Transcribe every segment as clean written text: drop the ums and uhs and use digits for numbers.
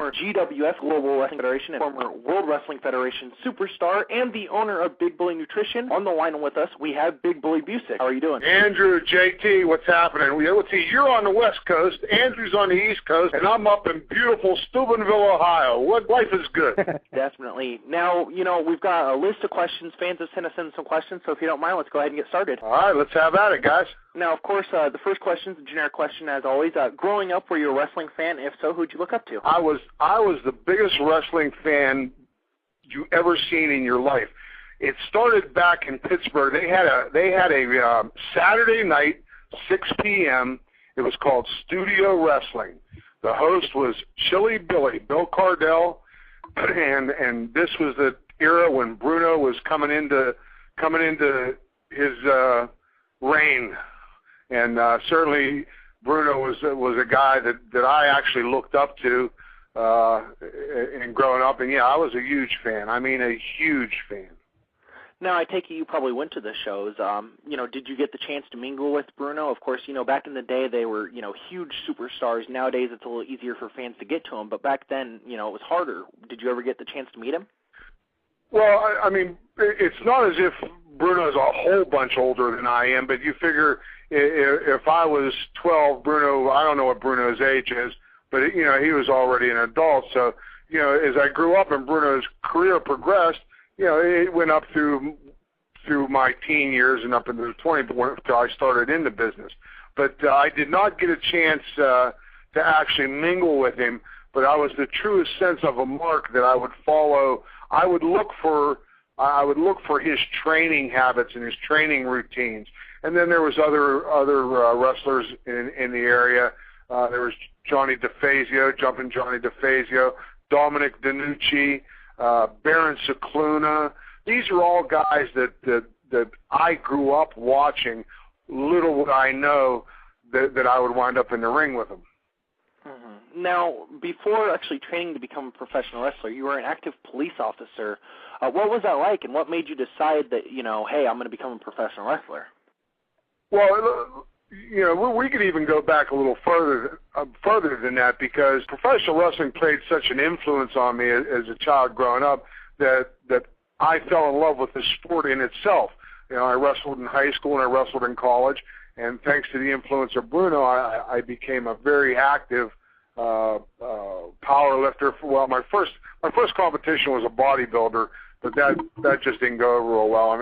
former GWF Global Wrestling Federation and former World Wrestling Federation superstar and the owner of Big Bully Nutrition. On the line with us, we have Big Bully Busick. How are you doing? Andrew, JT, what's happening? Let's see, you're on the West Coast, Andrew's on the East Coast, and I'm up in beautiful Steubenville, Ohio. What life is good. Definitely. Now, we've got a list of questions. Fans have sent us in some questions, so if you don't mind, let's go ahead and get started. All right, let's have at it, guys. Now, of course, the first question is a generic question, as always. Growing up, were you a wrestling fan? If so, who'd you look up to? I was the biggest wrestling fan you ever seen in your life. It started back in Pittsburgh. They had a Saturday night, 6 p.m. It was called Studio Wrestling. The host was Chili Billy, Bill Cardell, and this was the era when Bruno was coming into his reign. And certainly Bruno was a guy that I actually looked up to in growing up. And, yeah, I was a huge fan. I mean, a huge fan. Now, I take it you probably went to the shows. Did you get the chance to mingle with Bruno? Of course, back in the day they were, huge superstars. Nowadays it's a little easier for fans to get to him. But back then, it was harder. Did you ever get the chance to meet him? Well, I mean, it's not as if Bruno's a whole bunch older than I am, but you figure if I was 12, Bruno, I don't know what Bruno's age is, but, he was already an adult. So, as I grew up and Bruno's career progressed, it went up through my teen years and up into the 20s until I started in the business. But I did not get a chance to actually mingle with him, but I was the truest sense of a mark that I would follow. I would look for his training habits and his training routines. And then there was other wrestlers in the area. There was Johnny DeFazio, Jumpin' Johnny DeFazio, Dominic DeNucci, Baron Cicluna. These are all guys that I grew up watching. Little would I know that I would wind up in the ring with them. Mm-hmm. Now, before actually training to become a professional wrestler, you were an active police officer. What was that like, and what made you decide that, hey, I'm going to become a professional wrestler? Well, we could even go back a little further than that, because professional wrestling played such an influence on me as a child growing up that I fell in love with the sport in itself. I wrestled in high school and I wrestled in college, and thanks to the influence of Bruno, I became a very active power lifter. Well, my first competition was a bodybuilder, but that just didn't go over real well,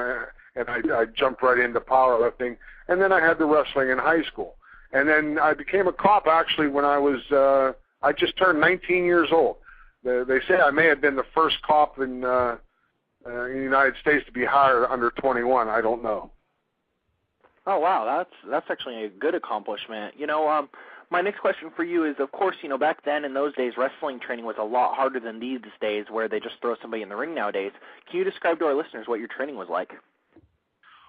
and I jumped right into powerlifting. And then I had the wrestling in high school. And then I became a cop actually when I just turned 19 years old. They say I may have been the first cop in the United States to be hired under 21. I don't know. Oh, wow, that's actually a good accomplishment. My next question for you is, of course, back then in those days, wrestling training was a lot harder than these days where they just throw somebody in the ring nowadays. Can you describe to our listeners what your training was like?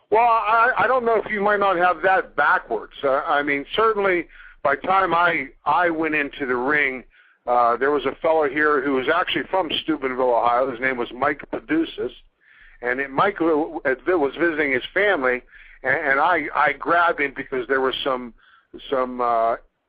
Well, I don't know if you might not have that backwards. I mean, certainly by the time I went into the ring, there was a fellow here who was actually from Steubenville, Ohio. His name was Mike Padusis, and Mike was visiting his family, and I grabbed him because there was some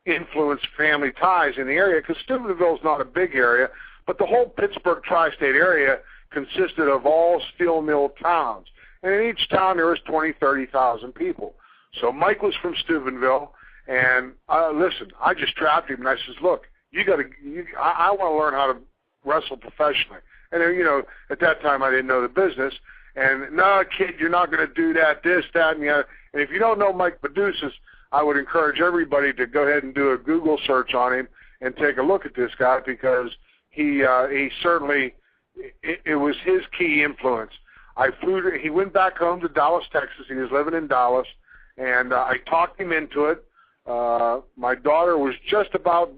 influenced family ties in the area, because Steubenville is not a big area, but the whole Pittsburgh tri-state area consisted of all steel mill towns. And in each town there was 20,000, 30,000 people. So Mike was from Steubenville, and listen, I just trapped him, and I says, look, I want to learn how to wrestle professionally. And then, at that time I didn't know the business. And no, kid, you're not going to do that, this, that, and the other. And if you don't know Mike Padusis, I would encourage everybody to go ahead and do a Google search on him and take a look at this guy, because he certainly, it was his key influence. He went back home to Dallas, Texas. He was living in Dallas, and I talked him into it. My daughter was just about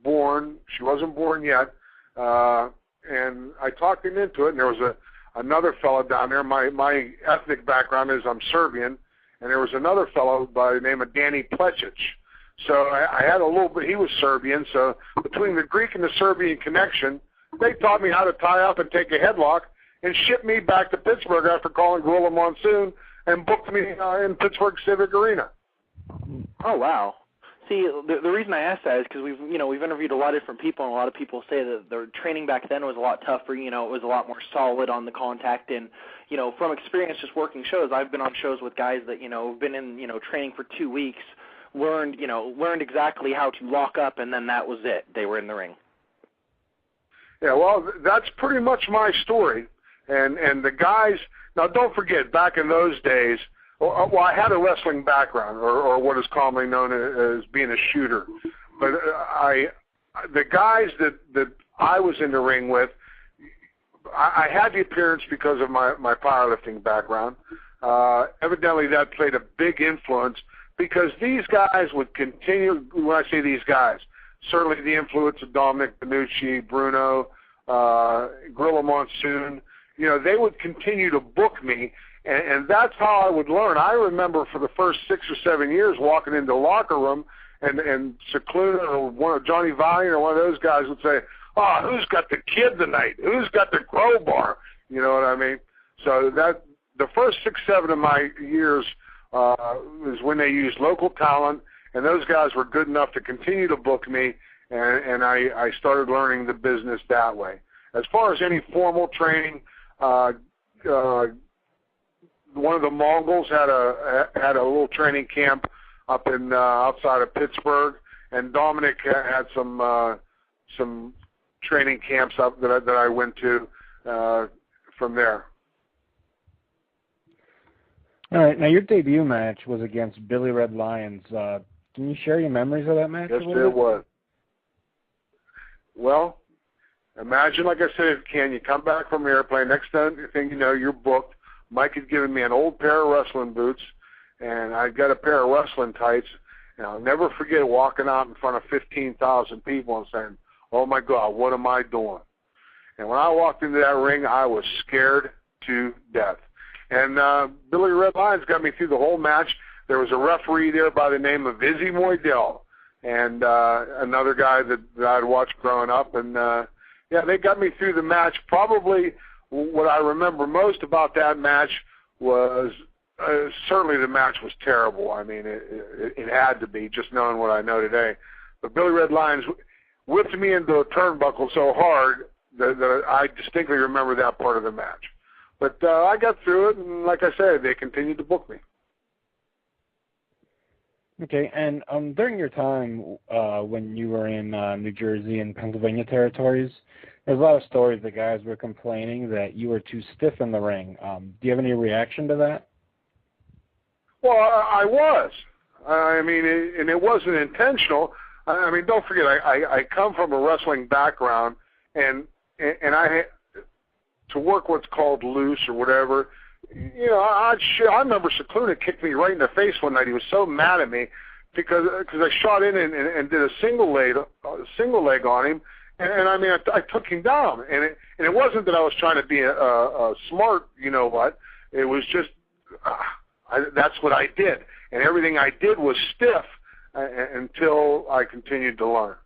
born. She wasn't born yet, and I talked him into it, and there was another fellow down there. My ethnic background is I'm Serbian, and there was another fellow by the name of Danny Plecic. So I had a little bit, he was Serbian, so between the Greek and the Serbian connection, they taught me how to tie up and take a headlock, and shipped me back to Pittsburgh after calling Gorilla Monsoon and booked me in Pittsburgh Civic Arena. Oh, wow. See, the reason I ask that is because we've interviewed a lot of different people, and a lot of people say that their training back then was a lot tougher. It was a lot more solid on the contact, and from experience just working shows, I've been on shows with guys that have been in training for 2 weeks, learned exactly how to lock up, and then that was it. They were in the ring. Yeah, well, that's pretty much my story, and the guys. Now, don't forget, back in those days. Well, I had a wrestling background, or what is commonly known as being a shooter. But the guys that I was in the ring with, I had the appearance because of my powerlifting background. Evidently, that played a big influence because these guys would continue. When I say these guys, certainly the influence of Dominic Benucci, Bruno, Gorilla Monsoon. They would continue to book me. And that's how I would learn. I remember for the first 6 or 7 years walking into the locker room, and Cicluna or Johnny Valiant or one of those guys would say, "Oh, who's got the kid tonight? Who's got the crowbar?" You know what I mean? So that the first 6, 7 of my years was when they used local talent, and those guys were good enough to continue to book me, and I started learning the business that way. As far as any formal training, one of the Mongols had a little training camp up in outside of Pittsburgh, and Dominic had some training camps up that I went to from there. All right. Now, your debut match was against Billy Red Lions. Can you share your memories of that match? Yes, it was. Well, imagine, like I said, you come back from the airplane, next thing you know, you're booked. Mike had given me an old pair of wrestling boots, and I'd got a pair of wrestling tights, and I'll never forget walking out in front of 15,000 people and saying, "Oh, my God, what am I doing?" And when I walked into that ring, I was scared to death. And Billy Red Lions got me through the whole match. There was a referee there by the name of Izzy Moydell, and another guy that I'd watched growing up, and they got me through the match. Probably what I remember most about that match was certainly the match was terrible. I mean, it had to be, just knowing what I know today. But Billy Red Lions whipped me into a turnbuckle so hard that I distinctly remember that part of the match. But I got through it, and like I said, they continued to book me. Okay, and during your time when you were in New Jersey and Pennsylvania territories, there's a lot of stories that guys were complaining that you were too stiff in the ring. Do you have any reaction to that? Well, I was. I mean, and it wasn't intentional. I mean, don't forget, I come from a wrestling background, and I to work what's called loose or whatever. I remember Cicluna kicked me right in the face one night. He was so mad at me because I shot in and did a single leg on him. And I mean, I took him down, and it wasn't that I was trying to be a smart, what. It was just that's what I did, and everything I did was stiff until I continued to learn.